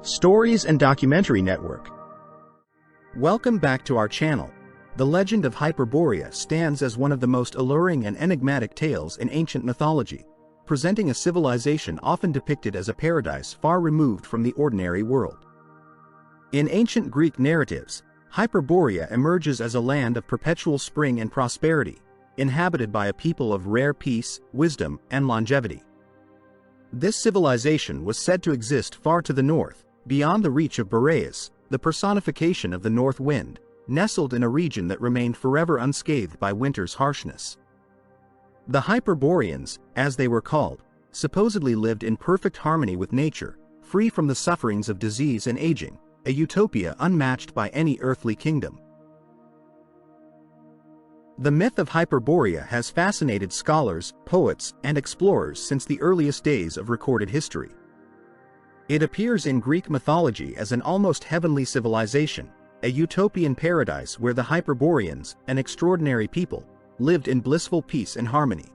Stories and Documentary Network. Welcome back to our channel. The legend of Hyperborea stands as one of the most alluring and enigmatic tales in ancient mythology, presenting a civilization often depicted as a paradise far removed from the ordinary world. In ancient Greek narratives, Hyperborea emerges as a land of perpetual spring and prosperity, inhabited by a people of rare peace, wisdom, and longevity. This civilization was said to exist far to the north, beyond the reach of Boreas, the personification of the north wind, nestled in a region that remained forever unscathed by winter's harshness. The Hyperboreans, as they were called, supposedly lived in perfect harmony with nature, free from the sufferings of disease and aging, a utopia unmatched by any earthly kingdom. The myth of Hyperborea has fascinated scholars, poets, and explorers since the earliest days of recorded history. It appears in Greek mythology as an almost heavenly civilization, a utopian paradise where the Hyperboreans, an extraordinary people, lived in blissful peace and harmony.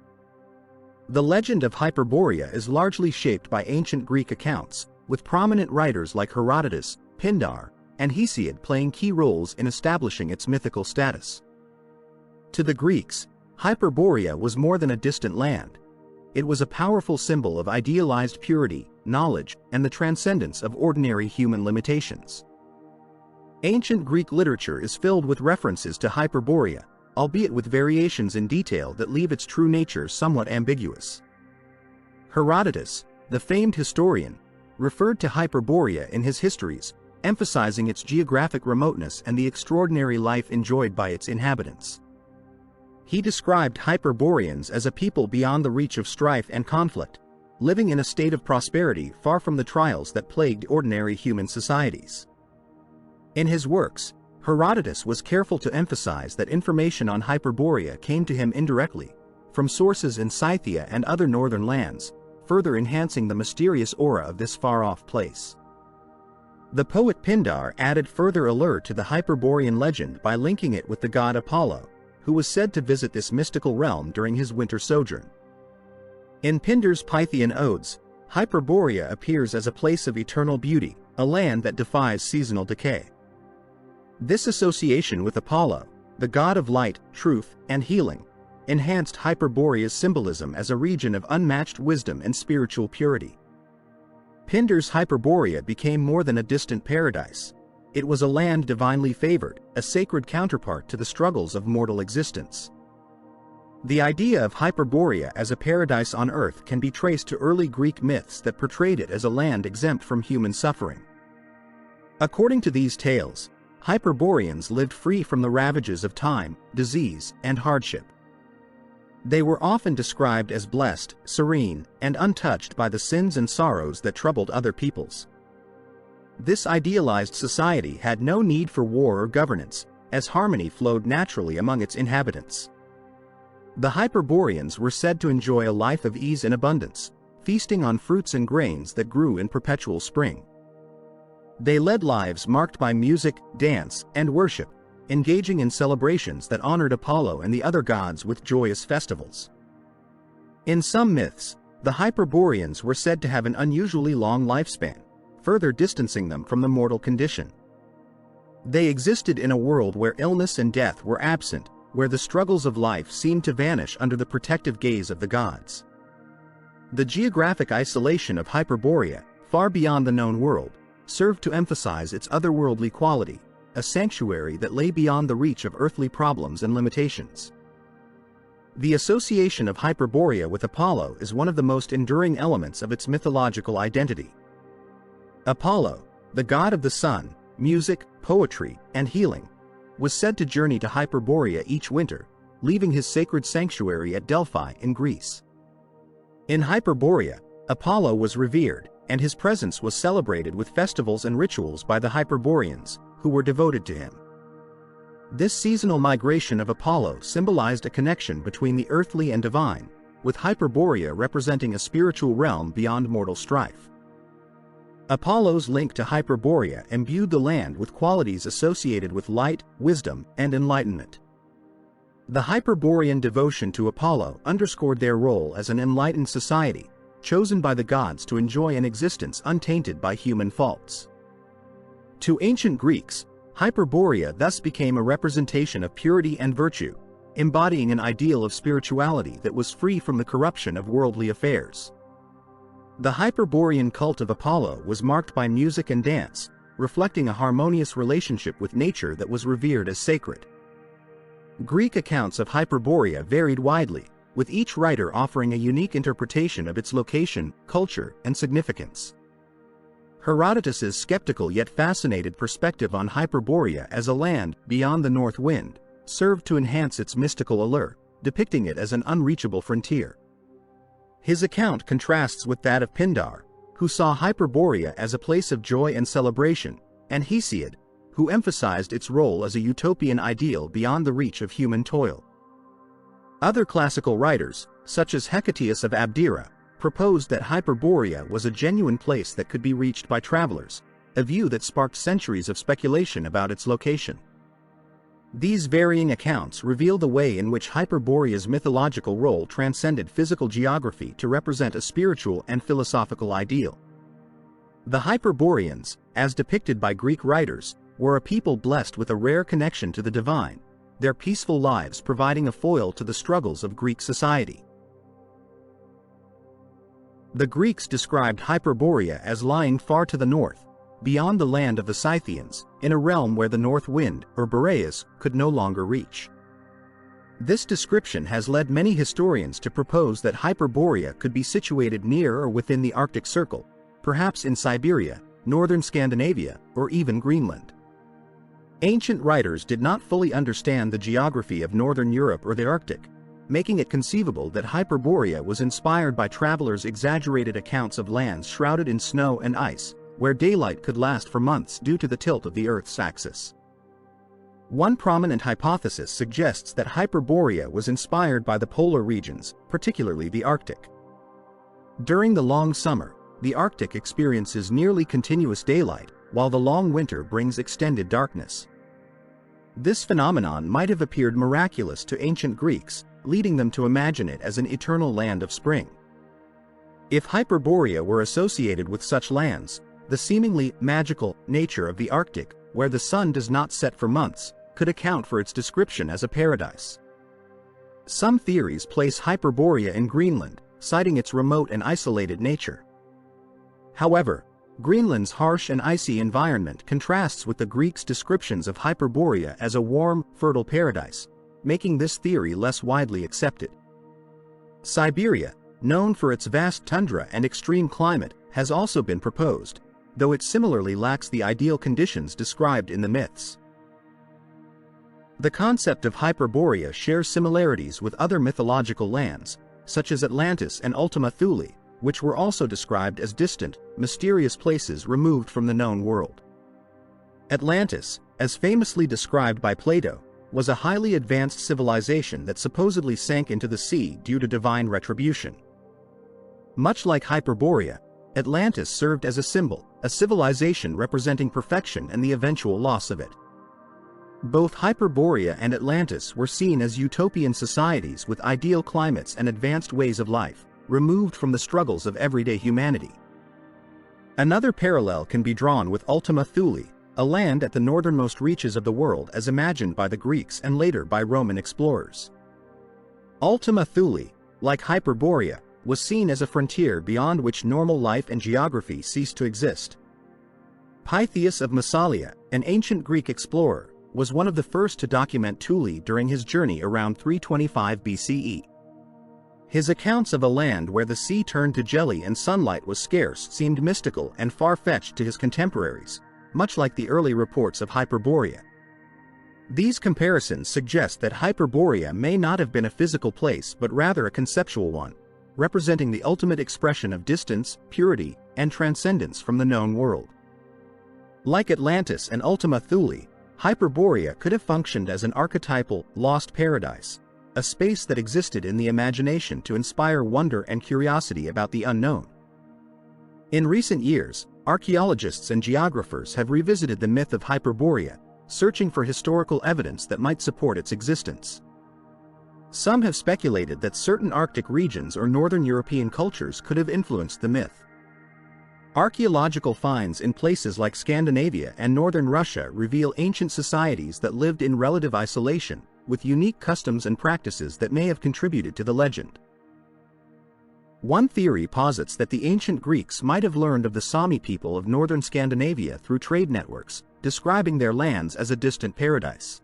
The legend of Hyperborea is largely shaped by ancient Greek accounts, with prominent writers like Herodotus, Pindar, and Hesiod playing key roles in establishing its mythical status. To the Greeks, Hyperborea was more than a distant land. It was a powerful symbol of idealized purity, knowledge, and the transcendence of ordinary human limitations. Ancient Greek literature is filled with references to Hyperborea, albeit with variations in detail that leave its true nature somewhat ambiguous. Herodotus, the famed historian, referred to Hyperborea in his histories, emphasizing its geographic remoteness and the extraordinary life enjoyed by its inhabitants. He described Hyperboreans as a people beyond the reach of strife and conflict, living in a state of prosperity far from the trials that plagued ordinary human societies. In his works, Herodotus was careful to emphasize that information on Hyperborea came to him indirectly, from sources in Scythia and other northern lands, further enhancing the mysterious aura of this far-off place. The poet Pindar added further allure to the Hyperborean legend by linking it with the god Apollo, who was said to visit this mystical realm during his winter sojourn. In Pindar's Pythian odes, Hyperborea appears as a place of eternal beauty, a land that defies seasonal decay. This association with Apollo, the god of light, truth, and healing, enhanced Hyperborea's symbolism as a region of unmatched wisdom and spiritual purity. Pindar's Hyperborea became more than a distant paradise. It was a land divinely favored, a sacred counterpart to the struggles of mortal existence. The idea of Hyperborea as a paradise on earth can be traced to early Greek myths that portrayed it as a land exempt from human suffering. According to these tales, Hyperboreans lived free from the ravages of time, disease, and hardship. They were often described as blessed, serene, and untouched by the sins and sorrows that troubled other peoples. This idealized society had no need for war or governance, as harmony flowed naturally among its inhabitants. The Hyperboreans were said to enjoy a life of ease and abundance, feasting on fruits and grains that grew in perpetual spring. They led lives marked by music, dance, and worship, engaging in celebrations that honored Apollo and the other gods with joyous festivals. In some myths, the Hyperboreans were said to have an unusually long lifespan, further distancing them from the mortal condition. They existed in a world where illness and death were absent, where the struggles of life seemed to vanish under the protective gaze of the gods. The geographic isolation of Hyperborea, far beyond the known world, served to emphasize its otherworldly quality, a sanctuary that lay beyond the reach of earthly problems and limitations. The association of Hyperborea with Apollo is one of the most enduring elements of its mythological identity. Apollo, the god of the sun, music, poetry, and healing, was said to journey to Hyperborea each winter, leaving his sacred sanctuary at Delphi in Greece. In Hyperborea, Apollo was revered, and his presence was celebrated with festivals and rituals by the Hyperboreans, who were devoted to him. This seasonal migration of Apollo symbolized a connection between the earthly and divine, with Hyperborea representing a spiritual realm beyond mortal strife. Apollo's link to Hyperborea imbued the land with qualities associated with light, wisdom, and enlightenment. The Hyperborean devotion to Apollo underscored their role as an enlightened society, chosen by the gods to enjoy an existence untainted by human faults. To ancient Greeks, Hyperborea thus became a representation of purity and virtue, embodying an ideal of spirituality that was free from the corruption of worldly affairs. The Hyperborean cult of Apollo was marked by music and dance, reflecting a harmonious relationship with nature that was revered as sacred. Greek accounts of Hyperborea varied widely, with each writer offering a unique interpretation of its location, culture, and significance. Herodotus's skeptical yet fascinated perspective on Hyperborea as a land beyond the north wind served to enhance its mystical allure, depicting it as an unreachable frontier. His account contrasts with that of Pindar, who saw Hyperborea as a place of joy and celebration, and Hesiod, who emphasized its role as a utopian ideal beyond the reach of human toil. Other classical writers, such as Herodotus of Abdera, proposed that Hyperborea was a genuine place that could be reached by travelers, a view that sparked centuries of speculation about its location. These varying accounts reveal the way in which Hyperborea's mythological role transcended physical geography to represent a spiritual and philosophical ideal. The Hyperboreans, as depicted by Greek writers, were a people blessed with a rare connection to the divine, their peaceful lives providing a foil to the struggles of Greek society. The Greeks described Hyperborea as lying far to the north, beyond the land of the Scythians, in a realm where the north wind, or Boreas, could no longer reach. This description has led many historians to propose that Hyperborea could be situated near or within the Arctic Circle, perhaps in Siberia, northern Scandinavia, or even Greenland. Ancient writers did not fully understand the geography of northern Europe or the Arctic, making it conceivable that Hyperborea was inspired by travelers' exaggerated accounts of lands shrouded in snow and ice, where daylight could last for months due to the tilt of the Earth's axis. One prominent hypothesis suggests that Hyperborea was inspired by the polar regions, particularly the Arctic. During the long summer, the Arctic experiences nearly continuous daylight, while the long winter brings extended darkness. This phenomenon might have appeared miraculous to ancient Greeks, leading them to imagine it as an eternal land of spring. If Hyperborea were associated with such lands, the seemingly magical nature of the Arctic, where the sun does not set for months, could account for its description as a paradise. Some theories place Hyperborea in Greenland, citing its remote and isolated nature. However, Greenland's harsh and icy environment contrasts with the Greeks' descriptions of Hyperborea as a warm, fertile paradise, making this theory less widely accepted. Siberia, known for its vast tundra and extreme climate, has also been proposed, though it similarly lacks the ideal conditions described in the myths. The concept of Hyperborea shares similarities with other mythological lands, such as Atlantis and Ultima Thule, which were also described as distant, mysterious places removed from the known world. Atlantis, as famously described by Plato, was a highly advanced civilization that supposedly sank into the sea due to divine retribution. Much like Hyperborea, Atlantis served as a symbol, a civilization representing perfection and the eventual loss of it. Both Hyperborea and Atlantis were seen as utopian societies with ideal climates and advanced ways of life, removed from the struggles of everyday humanity. Another parallel can be drawn with Ultima Thule, a land at the northernmost reaches of the world as imagined by the Greeks and later by Roman explorers. Ultima Thule, like Hyperborea, was seen as a frontier beyond which normal life and geography ceased to exist. Pytheas of Massalia, an ancient Greek explorer, was one of the first to document Thule during his journey around 325 BCE. His accounts of a land where the sea turned to jelly and sunlight was scarce seemed mystical and far-fetched to his contemporaries, much like the early reports of Hyperborea. These comparisons suggest that Hyperborea may not have been a physical place but rather a conceptual one, representing the ultimate expression of distance, purity, and transcendence from the known world. Like Atlantis and Ultima Thule, Hyperborea could have functioned as an archetypal, lost paradise, a space that existed in the imagination to inspire wonder and curiosity about the unknown. In recent years, archaeologists and geographers have revisited the myth of Hyperborea, searching for historical evidence that might support its existence. Some have speculated that certain Arctic regions or northern European cultures could have influenced the myth. Archaeological finds in places like Scandinavia and northern Russia reveal ancient societies that lived in relative isolation, with unique customs and practices that may have contributed to the legend. One theory posits that the ancient Greeks might have learned of the Sami people of northern Scandinavia through trade networks, describing their lands as a distant paradise.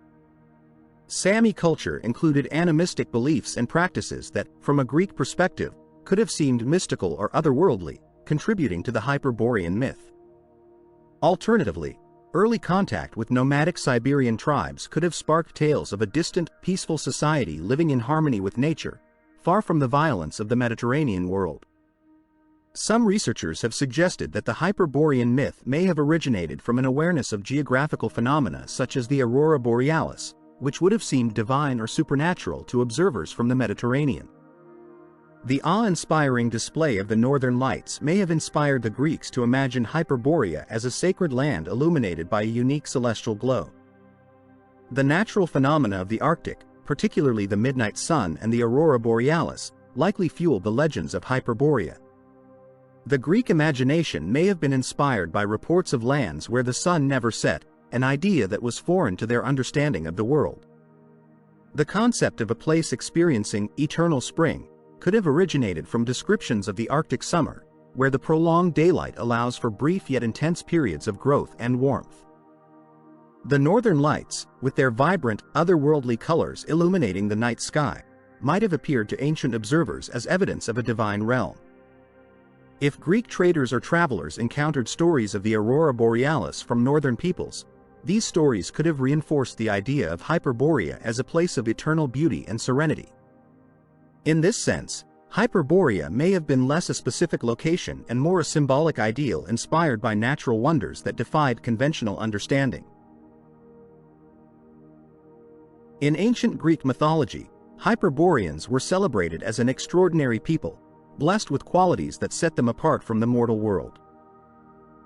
Sami culture included animistic beliefs and practices that, from a Greek perspective, could have seemed mystical or otherworldly, contributing to the Hyperborean myth. Alternatively, early contact with nomadic Siberian tribes could have sparked tales of a distant, peaceful society living in harmony with nature, far from the violence of the Mediterranean world. Some researchers have suggested that the Hyperborean myth may have originated from an awareness of geographical phenomena such as the aurora borealis, which would have seemed divine or supernatural to observers from the Mediterranean. The awe-inspiring display of the northern lights may have inspired the Greeks to imagine Hyperborea as a sacred land illuminated by a unique celestial glow. The natural phenomena of the Arctic, particularly the midnight sun and the aurora borealis, likely fueled the legends of Hyperborea. The Greek imagination may have been inspired by reports of lands where the sun never set, an idea that was foreign to their understanding of the world. The concept of a place experiencing eternal spring could have originated from descriptions of the Arctic summer, where the prolonged daylight allows for brief yet intense periods of growth and warmth. The northern lights, with their vibrant, otherworldly colors illuminating the night sky, might have appeared to ancient observers as evidence of a divine realm. If Greek traders or travelers encountered stories of the aurora borealis from northern peoples, these stories could have reinforced the idea of Hyperborea as a place of eternal beauty and serenity. In this sense, Hyperborea may have been less a specific location and more a symbolic ideal inspired by natural wonders that defied conventional understanding. In ancient Greek mythology, Hyperboreans were celebrated as an extraordinary people, blessed with qualities that set them apart from the mortal world.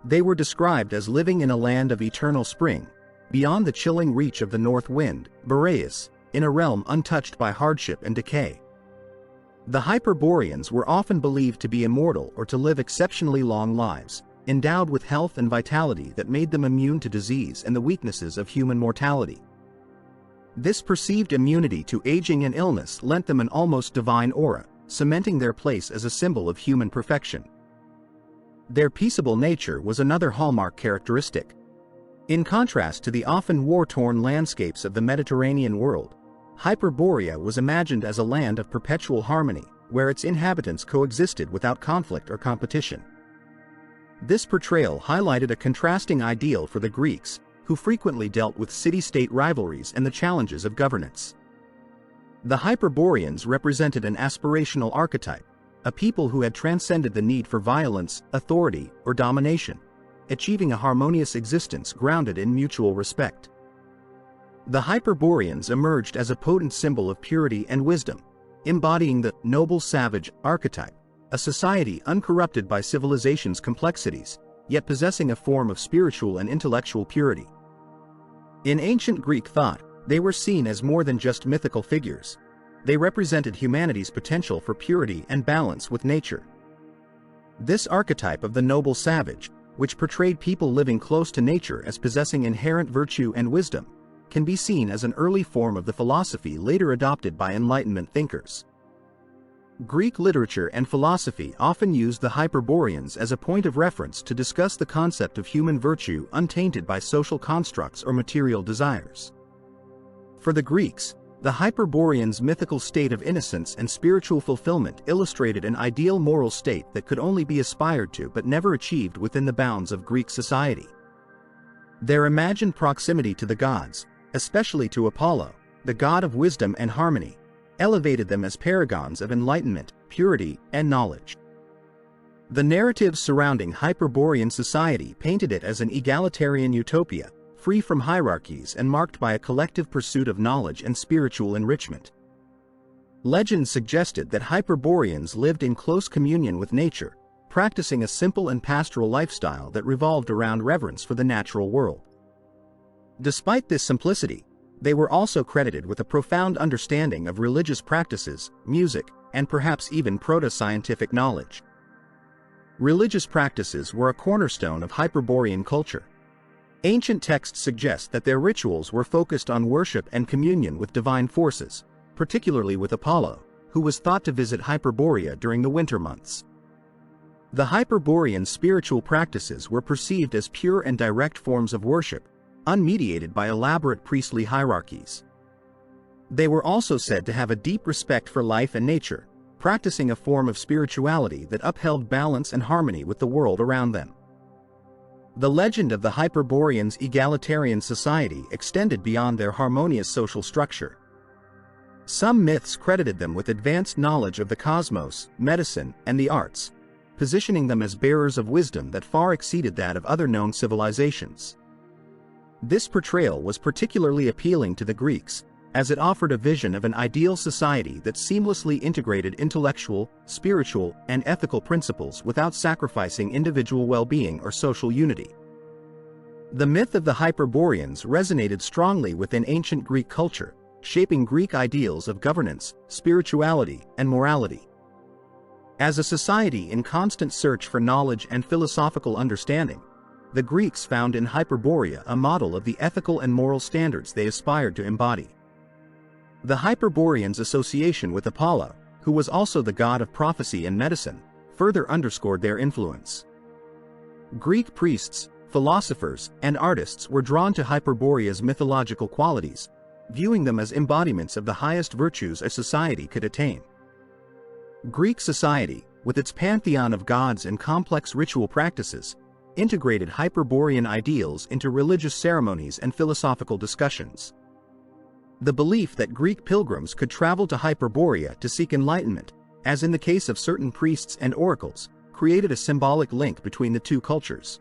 They were described as living in a land of eternal spring, beyond the chilling reach of the north wind, Boreas, in a realm untouched by hardship and decay. The Hyperboreans were often believed to be immortal or to live exceptionally long lives, endowed with health and vitality that made them immune to disease and the weaknesses of human mortality. This perceived immunity to aging and illness lent them an almost divine aura, cementing their place as a symbol of human perfection. Their peaceable nature was another hallmark characteristic. In contrast to the often war-torn landscapes of the Mediterranean world, Hyperborea was imagined as a land of perpetual harmony, where its inhabitants coexisted without conflict or competition. This portrayal highlighted a contrasting ideal for the Greeks, who frequently dealt with city-state rivalries and the challenges of governance. The Hyperboreans represented an aspirational archetype, a people who had transcended the need for violence, authority, or domination, achieving a harmonious existence grounded in mutual respect. The Hyperboreans emerged as a potent symbol of purity and wisdom, embodying the noble savage archetype, a society uncorrupted by civilization's complexities, yet possessing a form of spiritual and intellectual purity. In ancient Greek thought, they were seen as more than just mythical figures. They represented humanity's potential for purity and balance with nature. This archetype of the noble savage, which portrayed people living close to nature as possessing inherent virtue and wisdom, can be seen as an early form of the philosophy later adopted by Enlightenment thinkers. Greek literature and philosophy often used the Hyperboreans as a point of reference to discuss the concept of human virtue untainted by social constructs or material desires. For the Greeks, the Hyperboreans' mythical state of innocence and spiritual fulfillment illustrated an ideal moral state that could only be aspired to but never achieved within the bounds of Greek society. Their imagined proximity to the gods, especially to Apollo, the god of wisdom and harmony, elevated them as paragons of enlightenment, purity, and knowledge. The narratives surrounding Hyperborean society painted it as an egalitarian utopia, free from hierarchies and marked by a collective pursuit of knowledge and spiritual enrichment. Legends suggested that Hyperboreans lived in close communion with nature, practicing a simple and pastoral lifestyle that revolved around reverence for the natural world. Despite this simplicity, they were also credited with a profound understanding of religious practices, music, and perhaps even proto-scientific knowledge. Religious practices were a cornerstone of Hyperborean culture. Ancient texts suggest that their rituals were focused on worship and communion with divine forces, particularly with Apollo, who was thought to visit Hyperborea during the winter months. The Hyperborean spiritual practices were perceived as pure and direct forms of worship, unmediated by elaborate priestly hierarchies. They were also said to have a deep respect for life and nature, practicing a form of spirituality that upheld balance and harmony with the world around them. The legend of the Hyperboreans' egalitarian society extended beyond their harmonious social structure. Some myths credited them with advanced knowledge of the cosmos, medicine, and the arts, positioning them as bearers of wisdom that far exceeded that of other known civilizations. This portrayal was particularly appealing to the Greeks, as it offered a vision of an ideal society that seamlessly integrated intellectual, spiritual, and ethical principles without sacrificing individual well-being or social unity. The myth of the Hyperboreans resonated strongly within ancient Greek culture, shaping Greek ideals of governance, spirituality, and morality. As a society in constant search for knowledge and philosophical understanding, the Greeks found in Hyperborea a model of the ethical and moral standards they aspired to embody. The Hyperboreans' association with Apollo, who was also the god of prophecy and medicine, further underscored their influence. Greek priests, philosophers, and artists were drawn to Hyperborea's mythological qualities, viewing them as embodiments of the highest virtues a society could attain. Greek society, with its pantheon of gods and complex ritual practices, integrated Hyperborean ideals into religious ceremonies and philosophical discussions. The belief that Greek pilgrims could travel to Hyperborea to seek enlightenment, as in the case of certain priests and oracles, created a symbolic link between the two cultures.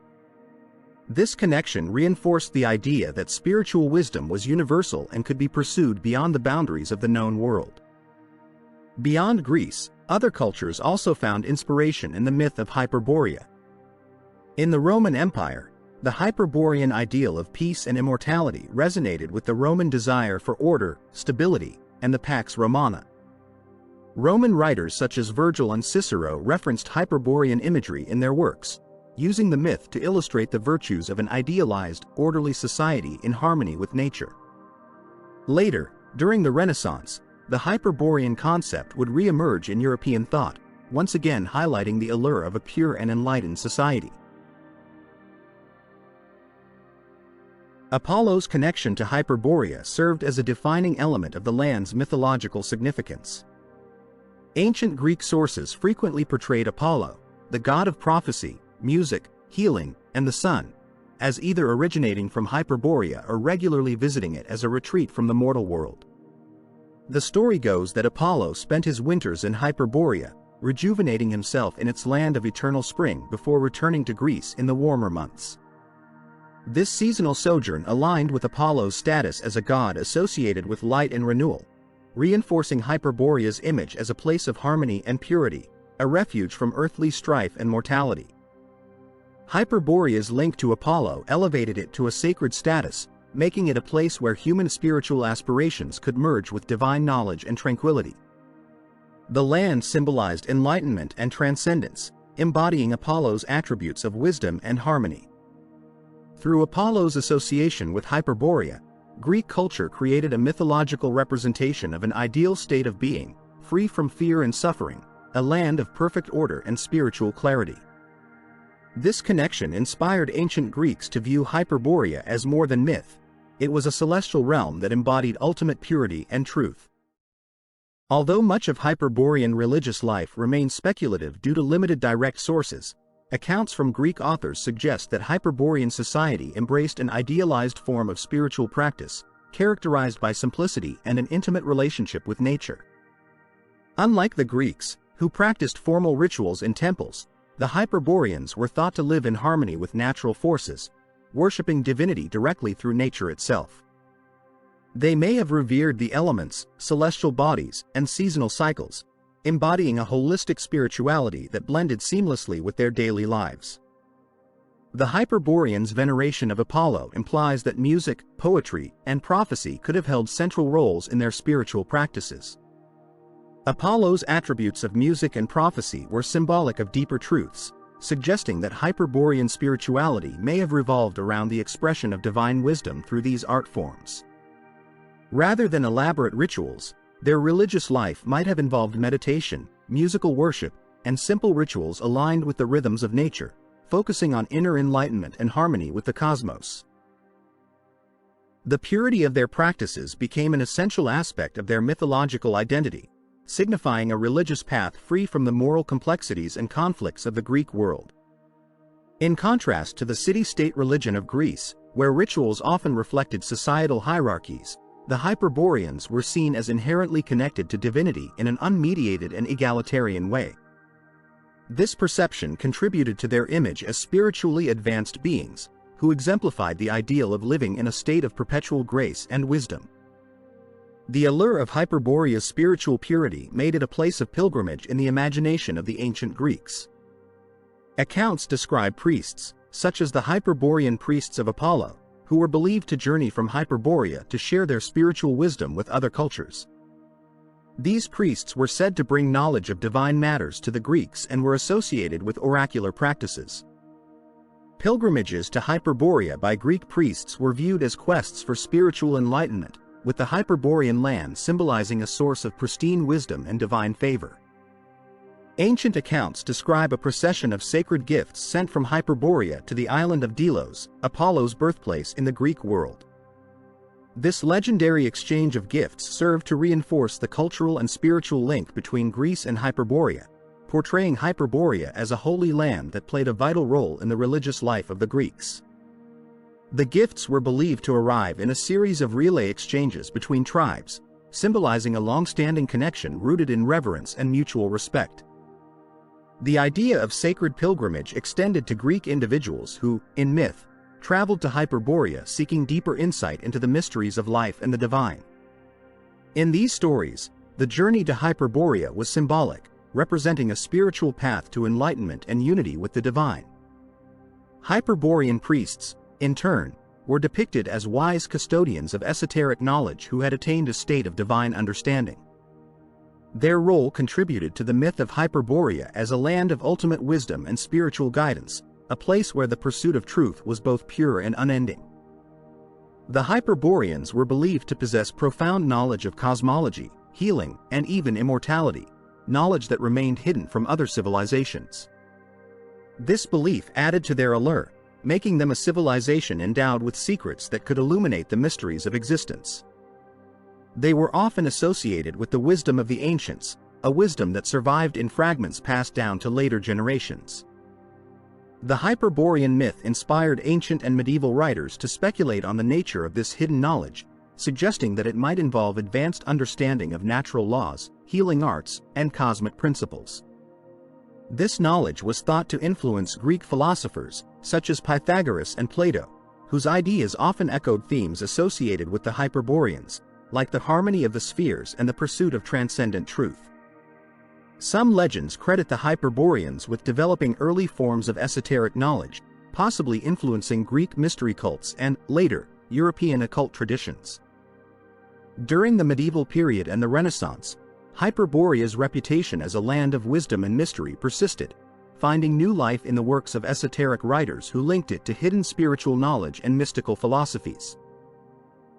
This connection reinforced the idea that spiritual wisdom was universal and could be pursued beyond the boundaries of the known world. Beyond Greece, other cultures also found inspiration in the myth of Hyperborea. In the Roman Empire, the Hyperborean ideal of peace and immortality resonated with the Roman desire for order, stability, and the Pax Romana. Roman writers such as Virgil and Cicero referenced Hyperborean imagery in their works, using the myth to illustrate the virtues of an idealized, orderly society in harmony with nature. Later, during the Renaissance, the Hyperborean concept would re-emerge in European thought, once again highlighting the allure of a pure and enlightened society. Apollo's connection to Hyperborea served as a defining element of the land's mythological significance. Ancient Greek sources frequently portrayed Apollo, the god of prophecy, music, healing, and the sun, as either originating from Hyperborea or regularly visiting it as a retreat from the mortal world. The story goes that Apollo spent his winters in Hyperborea, rejuvenating himself in its land of eternal spring before returning to Greece in the warmer months. This seasonal sojourn aligned with Apollo's status as a god associated with light and renewal, reinforcing Hyperborea's image as a place of harmony and purity, a refuge from earthly strife and mortality. Hyperborea's link to Apollo elevated it to a sacred status, making it a place where human spiritual aspirations could merge with divine knowledge and tranquility. The land symbolized enlightenment and transcendence, embodying Apollo's attributes of wisdom and harmony. Through Apollo's association with Hyperborea, Greek culture created a mythological representation of an ideal state of being, free from fear and suffering, a land of perfect order and spiritual clarity. This connection inspired ancient Greeks to view Hyperborea as more than myth. It was a celestial realm that embodied ultimate purity and truth. Although much of Hyperborean religious life remains speculative due to limited direct sources, accounts from Greek authors suggest that Hyperborean society embraced an idealized form of spiritual practice, characterized by simplicity and an intimate relationship with nature. Unlike the Greeks, who practiced formal rituals in temples, the Hyperboreans were thought to live in harmony with natural forces, worshipping divinity directly through nature itself. They may have revered the elements, celestial bodies, and seasonal cycles, embodying a holistic spirituality that blended seamlessly with their daily lives. The Hyperboreans' veneration of Apollo implies that music, poetry, and prophecy could have held central roles in their spiritual practices. Apollo's attributes of music and prophecy were symbolic of deeper truths, suggesting that Hyperborean spirituality may have revolved around the expression of divine wisdom through these art forms. Rather than elaborate rituals, their religious life might have involved meditation, musical worship, and simple rituals aligned with the rhythms of nature, focusing on inner enlightenment and harmony with the cosmos. The purity of their practices became an essential aspect of their mythological identity, signifying a religious path free from the moral complexities and conflicts of the Greek world. In contrast to the city-state religion of Greece, where rituals often reflected societal hierarchies, the Hyperboreans were seen as inherently connected to divinity in an unmediated and egalitarian way. This perception contributed to their image as spiritually advanced beings, who exemplified the ideal of living in a state of perpetual grace and wisdom. The allure of Hyperborea's spiritual purity made it a place of pilgrimage in the imagination of the ancient Greeks. Accounts describe priests, such as the Hyperborean priests of Apollo, who were believed to journey from Hyperborea to share their spiritual wisdom with other cultures. These priests were said to bring knowledge of divine matters to the Greeks and were associated with oracular practices. Pilgrimages to Hyperborea by Greek priests were viewed as quests for spiritual enlightenment, with the Hyperborean land symbolizing a source of pristine wisdom and divine favor. Ancient accounts describe a procession of sacred gifts sent from Hyperborea to the island of Delos, Apollo's birthplace in the Greek world. This legendary exchange of gifts served to reinforce the cultural and spiritual link between Greece and Hyperborea, portraying Hyperborea as a holy land that played a vital role in the religious life of the Greeks. The gifts were believed to arrive in a series of relay exchanges between tribes, symbolizing a long-standing connection rooted in reverence and mutual respect. The idea of sacred pilgrimage extended to Greek individuals who, in myth, traveled to Hyperborea seeking deeper insight into the mysteries of life and the divine. In these stories, the journey to Hyperborea was symbolic, representing a spiritual path to enlightenment and unity with the divine. Hyperborean priests, in turn, were depicted as wise custodians of esoteric knowledge who had attained a state of divine understanding. Their role contributed to the myth of Hyperborea as a land of ultimate wisdom and spiritual guidance, a place where the pursuit of truth was both pure and unending. The Hyperboreans were believed to possess profound knowledge of cosmology, healing, and even immortality, knowledge that remained hidden from other civilizations. This belief added to their allure, making them a civilization endowed with secrets that could illuminate the mysteries of existence. They were often associated with the wisdom of the ancients, a wisdom that survived in fragments passed down to later generations. The Hyperborean myth inspired ancient and medieval writers to speculate on the nature of this hidden knowledge, suggesting that it might involve advanced understanding of natural laws, healing arts, and cosmic principles. This knowledge was thought to influence Greek philosophers, such as Pythagoras and Plato, whose ideas often echoed themes associated with the Hyperboreans, like the harmony of the spheres and the pursuit of transcendent truth. Some legends credit the Hyperboreans with developing early forms of esoteric knowledge, possibly influencing Greek mystery cults and, later, European occult traditions. During the medieval period and the Renaissance, Hyperborea's reputation as a land of wisdom and mystery persisted, finding new life in the works of esoteric writers who linked it to hidden spiritual knowledge and mystical philosophies.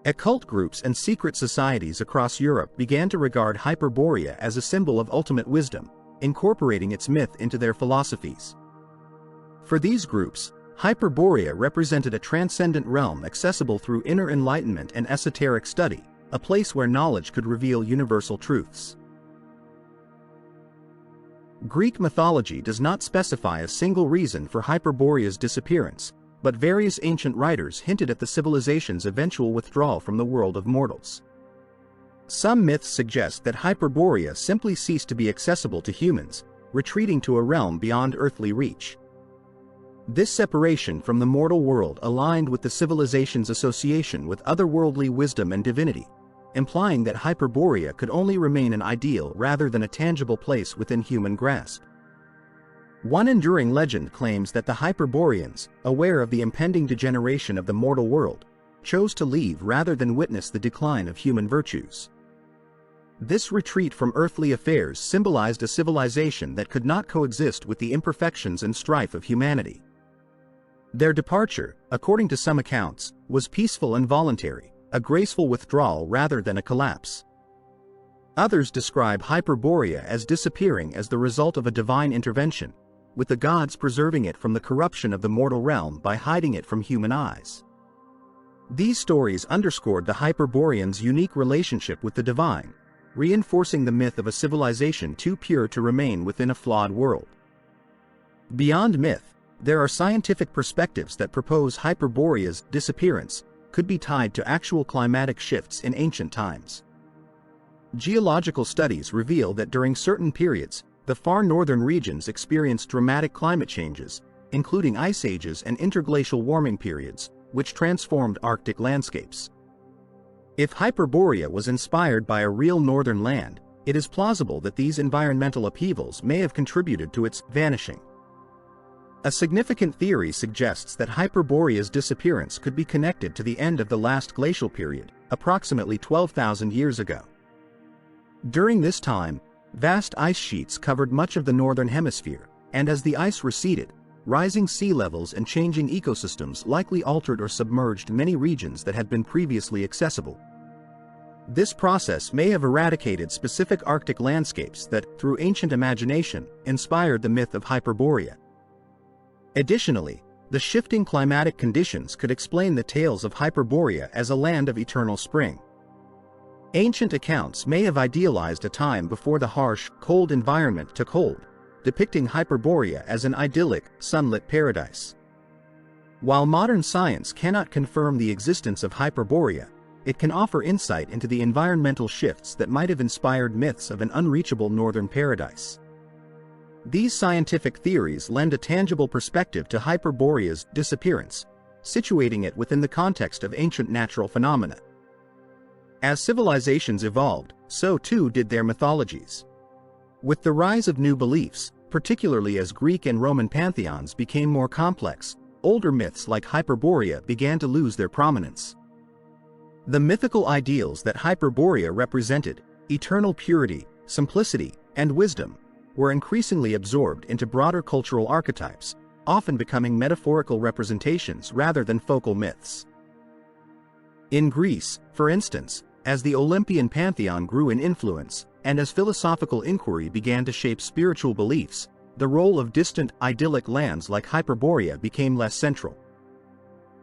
Occult groups and secret societies across Europe began to regard Hyperborea as a symbol of ultimate wisdom, incorporating its myth into their philosophies. For these groups, Hyperborea represented a transcendent realm accessible through inner enlightenment and esoteric study, a place where knowledge could reveal universal truths. Greek mythology does not specify a single reason for Hyperborea's disappearance, but various ancient writers hinted at the civilization's eventual withdrawal from the world of mortals. Some myths suggest that Hyperborea simply ceased to be accessible to humans, retreating to a realm beyond earthly reach. This separation from the mortal world aligned with the civilization's association with otherworldly wisdom and divinity, implying that Hyperborea could only remain an ideal rather than a tangible place within human grasp. One enduring legend claims that the Hyperboreans, aware of the impending degeneration of the mortal world, chose to leave rather than witness the decline of human virtues. This retreat from earthly affairs symbolized a civilization that could not coexist with the imperfections and strife of humanity. Their departure, according to some accounts, was peaceful and voluntary, a graceful withdrawal rather than a collapse. Others describe Hyperborea as disappearing as the result of a divine intervention, with the gods preserving it from the corruption of the mortal realm by hiding it from human eyes. These stories underscored the Hyperboreans' unique relationship with the divine, reinforcing the myth of a civilization too pure to remain within a flawed world. Beyond myth, there are scientific perspectives that propose Hyperborea's disappearance could be tied to actual climatic shifts in ancient times. Geological studies reveal that during certain periods, the far northern regions experienced dramatic climate changes, including ice ages and interglacial warming periods, which transformed Arctic landscapes. If Hyperborea was inspired by a real northern land, it is plausible that these environmental upheavals may have contributed to its vanishing. A significant theory suggests that Hyperborea's disappearance could be connected to the end of the last glacial period, approximately 12,000 years ago. During this time, vast ice sheets covered much of the northern hemisphere, and as the ice receded, rising sea levels and changing ecosystems likely altered or submerged many regions that had been previously accessible. This process may have eradicated specific Arctic landscapes that, through ancient imagination, inspired the myth of Hyperborea. Additionally, the shifting climatic conditions could explain the tales of Hyperborea as a land of eternal spring. Ancient accounts may have idealized a time before the harsh, cold environment took hold, depicting Hyperborea as an idyllic, sunlit paradise. While modern science cannot confirm the existence of Hyperborea, it can offer insight into the environmental shifts that might have inspired myths of an unreachable northern paradise. These scientific theories lend a tangible perspective to Hyperborea's disappearance, situating it within the context of ancient natural phenomena. As civilizations evolved, so too did their mythologies. With the rise of new beliefs, particularly as Greek and Roman pantheons became more complex, older myths like Hyperborea began to lose their prominence. The mythical ideals that Hyperborea represented, eternal purity, simplicity, and wisdom, were increasingly absorbed into broader cultural archetypes, often becoming metaphorical representations rather than focal myths. In Greece, for instance, as the Olympian pantheon grew in influence, and as philosophical inquiry began to shape spiritual beliefs, the role of distant, idyllic lands like Hyperborea became less central.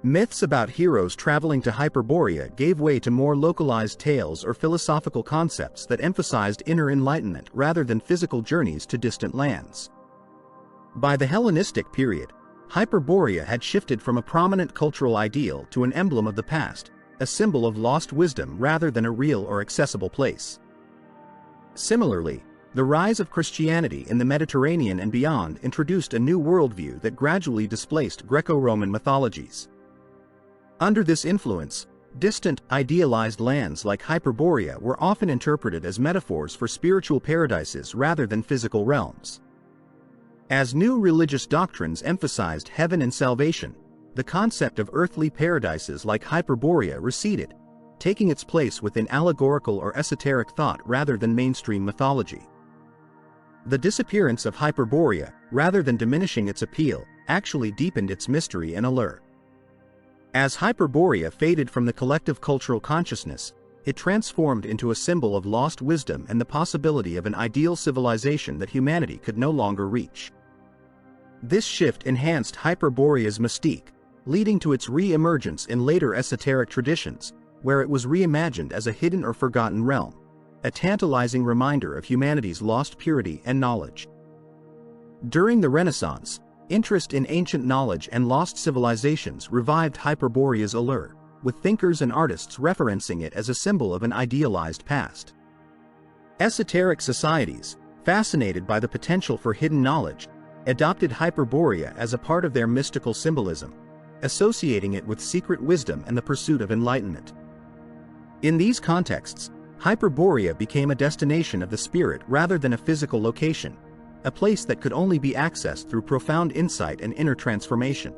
Myths about heroes traveling to Hyperborea gave way to more localized tales or philosophical concepts that emphasized inner enlightenment rather than physical journeys to distant lands. By the Hellenistic period, Hyperborea had shifted from a prominent cultural ideal to an emblem of the past, a symbol of lost wisdom rather than a real or accessible place. Similarly, the rise of Christianity in the Mediterranean and beyond introduced a new worldview that gradually displaced Greco-Roman mythologies. Under this influence, distant, idealized lands like Hyperborea were often interpreted as metaphors for spiritual paradises rather than physical realms. As new religious doctrines emphasized heaven and salvation, the concept of earthly paradises like Hyperborea receded, taking its place within allegorical or esoteric thought rather than mainstream mythology. The disappearance of Hyperborea, rather than diminishing its appeal, actually deepened its mystery and allure. As Hyperborea faded from the collective cultural consciousness, it transformed into a symbol of lost wisdom and the possibility of an ideal civilization that humanity could no longer reach. This shift enhanced Hyperborea's mystique, leading to its re-emergence in later esoteric traditions, where it was reimagined as a hidden or forgotten realm, a tantalizing reminder of humanity's lost purity and knowledge. During the Renaissance, interest in ancient knowledge and lost civilizations revived Hyperborea's allure, with thinkers and artists referencing it as a symbol of an idealized past. Esoteric societies, fascinated by the potential for hidden knowledge, adopted Hyperborea as a part of their mystical symbolism, associating it with secret wisdom and the pursuit of enlightenment. In these contexts, Hyperborea became a destination of the spirit rather than a physical location, a place that could only be accessed through profound insight and inner transformation.